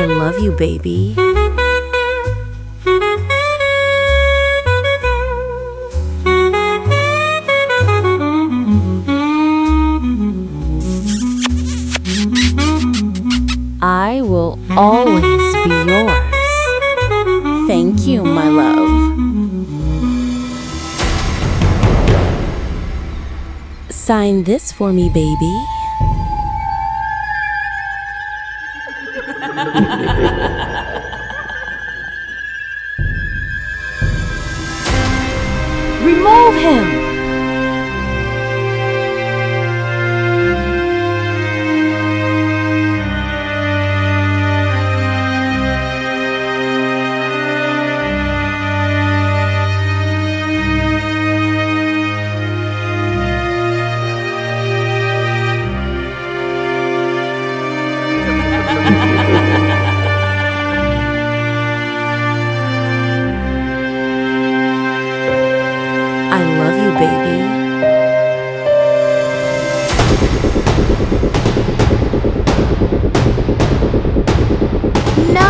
love you, baby. I will always be yours. Thank you, my love. Sign this for me, baby. Remove him! I love you, baby. No!